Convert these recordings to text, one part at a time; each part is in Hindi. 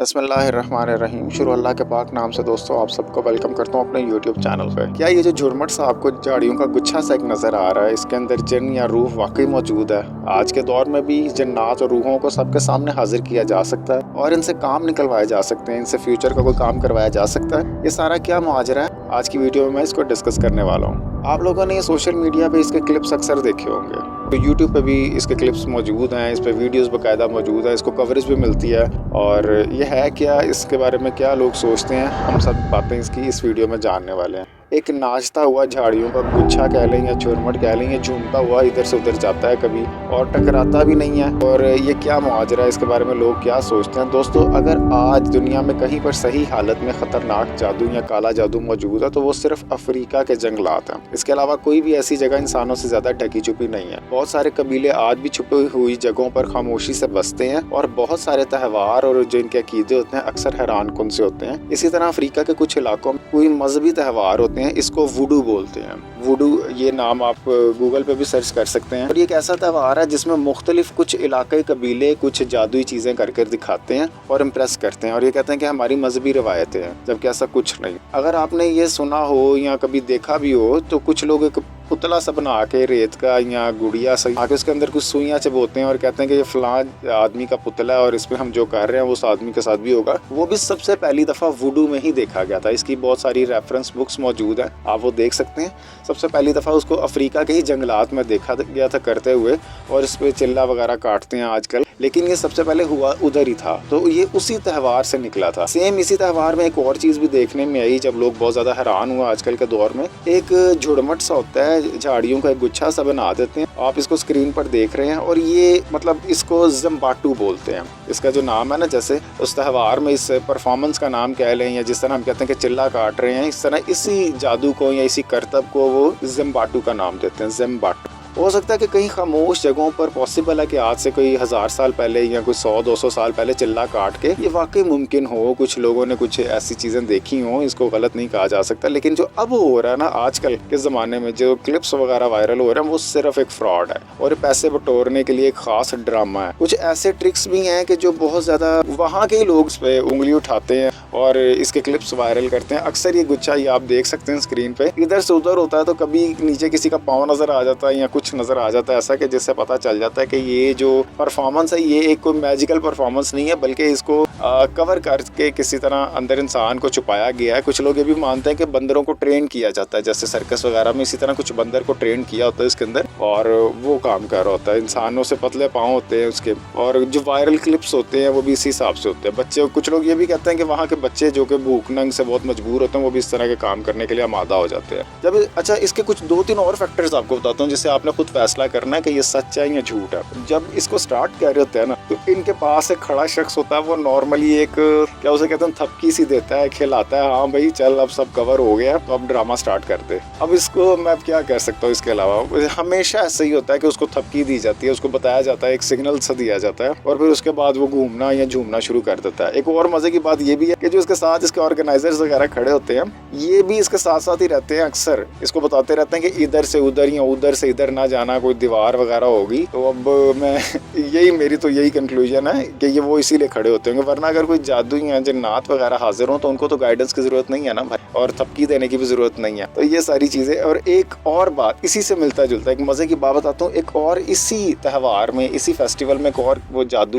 बिस्मिल्लाहिर्रहमानिर्रहीम। शुरू अल्लाह के पाक नाम से। दोस्तों, आप सबको वेलकम करता हूँ अपने यूट्यूब चैनल पे। क्या ये जो झुरमट सा आपको झाड़ियों का गुच्छा सा एक नज़र आ रहा है, इसके अंदर जिन या रूह वाकई मौजूद है? आज के दौर में भी जन्नात और रूहों को सबके सामने हाजिर किया जा सकता है और इनसे काम निकलवाए जा सकते हैं, इनसे फ्यूचर का कोई काम करवाया जा सकता है। ये सारा क्या मुआजरा है, आज की वीडियो में मैं इसको डिस्कस करने वाला हूँ। आप लोगों ने सोशल मीडिया पे इसके क्लिप्स अक्सर देखे होंगे, तो यूट्यूब पे भी इसके क्लिप्स मौजूद हैं, इस पे वीडियोस बाकायदा मौजूद है, इसको कवरेज भी मिलती है। और ये है क्या, इसके बारे में क्या लोग सोचते हैं, हम सब बातें इसकी इस वीडियो में जानने वाले हैं। एक नाचता हुआ झाड़ियों का गुच्छा कह लें या झुरमट कह लें, ये झूमता हुआ इधर से उधर जाता है कभी, और टकराता भी नहीं है। और ये क्या मुआजरा है, इसके बारे में लोग क्या सोचते हैं? दोस्तों, अगर आज दुनिया में कहीं पर सही हालत में ख़तरनाक जादू या काला जादू मौजूद है तो वो सिर्फ अफ्रीका के जंगलात हैं। इसके अलावा कोई भी ऐसी जगह इंसानों से ज़्यादा ढकी छुपी नहीं है। बहुत सारे कबीले आज भी छुपी हुई जगहों पर खामोशी से बसते हैं और बहुत सारे त्यौहार और जो इनके अकीदे होते हैं अक्सर हैरान कुन से होते हैं। इसी तरह अफ्रीका के कुछ इलाकों में कोई मजहबी त्यौहार होते हैं, इसको वुडू बोलते हैं। वुडू, ये नाम आप गूगल पे भी सर्च कर सकते हैं। और ये एक ऐसा त्यौहार है जिसमें मुख्तलिफ कुछ इलाके कबीले कुछ जादुई चीज़ें कर दिखाते हैं और इम्प्रेस करते हैं, और ये कहते हैं कि हमारी मजहबी रवायतें हैं, जबकि ऐसा कुछ नहीं। अगर आपने ये सुना हो या कभी देखा भी हो तो कुछ लोग एक पुतला सा बना के रेत का या गुड़िया सा आके उसके अंदर कुछ सुइयां चबोते हैं और कहते हैं कि ये फलां आदमी का पुतला है और इसमें हम जो कर रहे हैं वो उस आदमी के साथ भी होगा। वो भी सबसे पहली दफ़ा वुडू में ही देखा गया था। इसकी बहुत सारी रेफरेंस बुक्स मौजूद हैं, आप वो देख सकते हैं। सबसे पहली दफ़ा उसको अफ्रीका के ही जंगलात में देखा गया था करते हुए, और इस पर चिल्ला वगैरह काटते हैं आजकल, लेकिन ये सबसे पहले हुआ उधर ही था। तो ये उसी त्यौहार से निकला था। सेम इसी त्यौहार में एक और चीज़ भी देखने में आई, जब लोग बहुत ज़्यादा हैरान हुआ आजकल के दौर में। एक झुरमट सा होता है, झाड़ियों का एक गुच्छा सा बना देते हैं, आप इसको स्क्रीन पर देख रहे हैं, और ये मतलब इसको ज़म्बाटू बोलते हैं। इसका जो नाम है ना, जैसे उस त्यौहार में इस परफॉर्मेंस का नाम कह लें, या जिस तरह हम कहते हैं कि चिल्ला काट रहे हैं, इस तरह इसी जादू को या इसी करतब को वो ज़म्बाटू का नाम देते हैं, ज़म्बाटू। हो सकता है कि कहीं खामोश जगहों पर पॉसिबल है कि आज से कोई 1000 साल पहले या कोई 100-200 साल पहले चिल्ला काट के ये वाकई मुमकिन हो, कुछ लोगों ने कुछ ऐसी चीज़ें देखी हो, इसको गलत नहीं कहा जा सकता। लेकिन जो अब हो रहा है ना, आजकल के ज़माने में जो क्लिप्स वगैरह वायरल हो रहे हैं, वो सिर्फ एक फ्रॉड है और पैसे बटोरने के लिए एक खास ड्रामा है। कुछ ऐसे ट्रिक्स भी हैं कि जो बहुत ज़्यादा वहाँ के लोग इस पे उंगली उठाते हैं और इसके क्लिप्स वायरल करते हैं। अक्सर ये गुच्छा ये आप देख सकते हैं स्क्रीन पे, इधर से उधर होता है तो कभी नीचे किसी का पाँव नज़र आ जाता है या कुछ नज़र आ जाता है ऐसा, कि जिससे पता चल जाता है कि ये जो परफॉर्मेंस है ये एक कोई मैजिकल परफॉर्मेंस नहीं है, बल्कि इसको कवर करके किसी तरह अंदर इंसान को छुपाया गया है। कुछ लोग ये भी मानते हैं कि बंदरों को ट्रेन किया जाता है, जैसे सर्कस वगैरह में इसी तरह कुछ बंदर को ट्रेन किया होता है इसके अंदर, और वो काम कर रहा होता है। इंसानों से पतले पाँव होते हैं उसके, और जो वायरल क्लिप्स होते हैं वो भी इसी हिसाब से होते हैं। बच्चे, कुछ लोग ये भी कहते हैं कि वहाँ के बच्चे जो कि भूख नंग से बहुत मजबूर होते हैं, वो भी इस तरह के काम करने के लिए आमादा हो जाते हैं। जब अच्छा, इसके कुछ 2-3 और फैक्टर्स आपको बताता हूँ जिससे आपने खुद फैसला करना है कि ये सच है या झूठ है। जब इसको स्टार्ट कर रहे होते हैं ना, तो इनके पास एक खड़ा शख्स होता है, वो नॉर्मली एक क्या उसे कहते हैं थपकी सी देता है, खिलाता है, हाँ भाई चल अब सब कवर हो गया, तो अब ड्रामा स्टार्ट करते। अब इसको मैं क्या कर सकता हूँ, इसके अलावा हमेशा ऐसा ही होता है कि उसको थपकी दी जाती है, उसको बताया जाता है, एक सिग्नल सा दिया जाता है, और फिर उसके बाद वो घूमना या झूमना शुरू कर देता है। एक और मजे की बात ये भी है कि जो इसके साथ इसके ऑर्गेनाइजर्स वगैरह खड़े होते हैं, ये भी इसके साथ साथ ही रहते हैं। अक्सर इसको बताते रहते हैं कि इधर से उधर या उधर से इधर ना जाना, कोई दीवार वगैरह होगी। तो अब मैं मेरी तो यही कंक्लूजन है कि ये वो इसीलिए खड़े होते होंगे, वरना अगर कोई जादू या जन्नात वगैरह हाजिर हो तो उनको तो गाइडेंस की जरूरत नहीं है ना भाई, और थपकी देने की भी जरूरत नहीं है। तो ये सारी चीजें। और एक और बात इसी से मिलता जुलता एक मजे की बात बताता हूँ, एक और इसी त्यौहार में, इसी फेस्टिवल में एक और वो जादू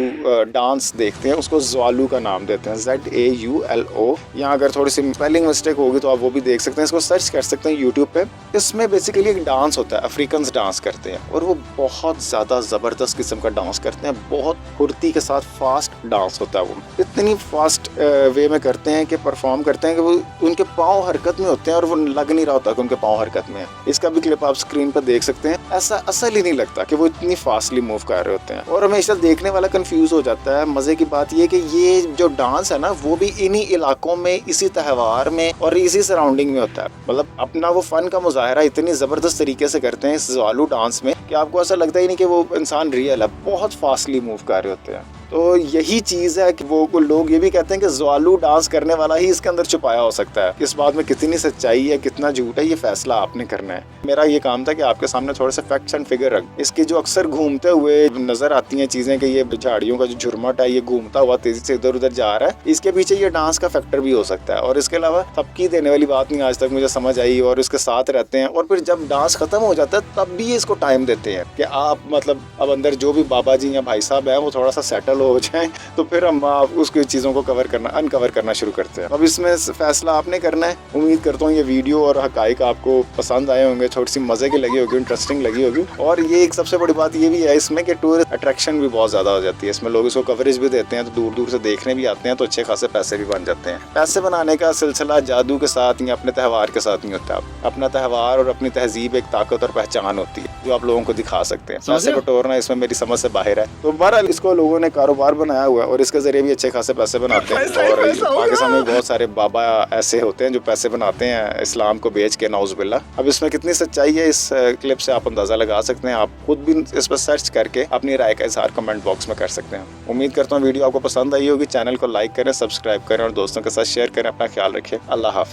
डांस देखते हैं, उसको ज़्वालू का नाम देते हैं, ZAULO। यहाँ अगर थोड़ी सी स्पेलिंग मिस्टेक होगी तो आप वो भी देख सकते हैं, इसको सर्च कर सकते हैं यूट्यूब पे। इसमें बेसिकली एक डांस होता है, अफ्रीकन डांस करते हैं, और वो बहुत ज़्यादा ज़बरदस्त किस्म का डांस करते हैं, बहुत फुर्ती के साथ फास्ट डांस होता है। वो इतनी फास्ट वे में करते हैं कि परफॉर्म करते हैं कि वो उनके पाँव हरकत में होते हैं और वो लग नहीं रहा होता कि उनके पाँव हरकत में है। इसका भी क्लिप आप स्क्रीन पर देख सकते हैं। ऐसा असल ही नहीं लगता कि वो इतनी फास्टली मूव कर रहे होते हैं, और हमेशा देखने वाला कंफ्यूज हो जाता है। मज़े की बात ये कि ये जो डांस है ना, वो भी इन्हीं इलाकों में, इसी त्यौहार में और इसी सराउंडिंग में होता है। मतलब अपना वो फन का मुजाहरा इतनी ज़बरदस्त तरीके से करते हैं इस ज़्वालू डांस में कि आपको ऐसा लगता ही नहीं कि वो इंसान रियल है, बहुत फास्टली मूव कर रहे होते हैं। तो यही चीज़ है कि वो लोग ये भी कहते हैं कि ज़्वालू डांस करने वाला ही इसके अंदर छुपाया हो सकता है। इस बात में कितनी सच्चाई है कितना झूठ है ये फैसला आपने करना है। मेरा ये काम था कि आपके सामने थोड़े से फैक्ट्स एंड फिगर रख। इसकी जो अक्सर घूमते हुए नजर आती हैं चीज़ें कि ये झाड़ियों का जो झुरमट है ये घूमता हुआ तेजी से इधर उधर जा रहा है, इसके पीछे ये डांस का फैक्टर भी हो सकता है। और इसके अलावा थपकी देने वाली बात नहीं आज तक मुझे समझ आई। और इसके साथ रहते हैं और फिर जब डांस खत्म हो जाता है तब भी इसको टाइम देते हैं कि आप मतलब अब अंदर जो भी बाबा जी या भाई साहब हैं वो थोड़ा सा सेटल हो जाएं तो फिर हम उसकी चीज़ों को अनकवर करना शुरू करते हैं। अब इसमें फैसला आपने करना है। उम्मीद करता हूँ ये वीडियो और हकाइक आपको पसंद आए होंगे, थोड़ी सी मजे की लगी होगी, इंटरेस्टिंग लगी होगी। और ये एक सबसे बड़ी बात ये भी है इसमें कि टूरिस्ट अट्रैक्शन भी बहुत ज़्यादा हो जाती है। इसमें लोग इसको कवरेज भी देते हैं तो दूर दूर से देखने भी आते हैं, तो अच्छे खासे पैसे भी बन जाते हैं। पैसे बनाने का सिलसिला जादू के साथ या अपने त्यौहार के साथ नहीं होता। अपना त्यौहार और अपनी तहजीब एक ताकत और पहचान होती है जो आप लोगों को दिखा सकते हैं। पैसे बटोरना इसमें मेरी समझ से बाहर है। तो बहरहाल इसको लोगों ने कारोबार बनाया हुआ है और इसके जरिए भी अच्छे खासे पैसे बनाते हैं। और पाकिस्तान में बहुत सारे बाबा ऐसे होते हैं जो पैसे बनाते हैं इस्लाम को बेच के, नाउज़ुबिल्लाह। अब इसमें कितनी सच्चाई है इस क्लिप से आप अंदाजा लगा सकते हैं। आप खुद भी इस पर सर्च करके अपनी राय का इजहार कमेंट बॉक्स में कर सकते हैं। उम्मीद करता हूँ वीडियो आपको पसंद आई होगी। चैनल को लाइक करें, सब्सक्राइब करें और दोस्तों के साथ शेयर करें। अपना ख्याल रखें। अल्लाह हाफिज।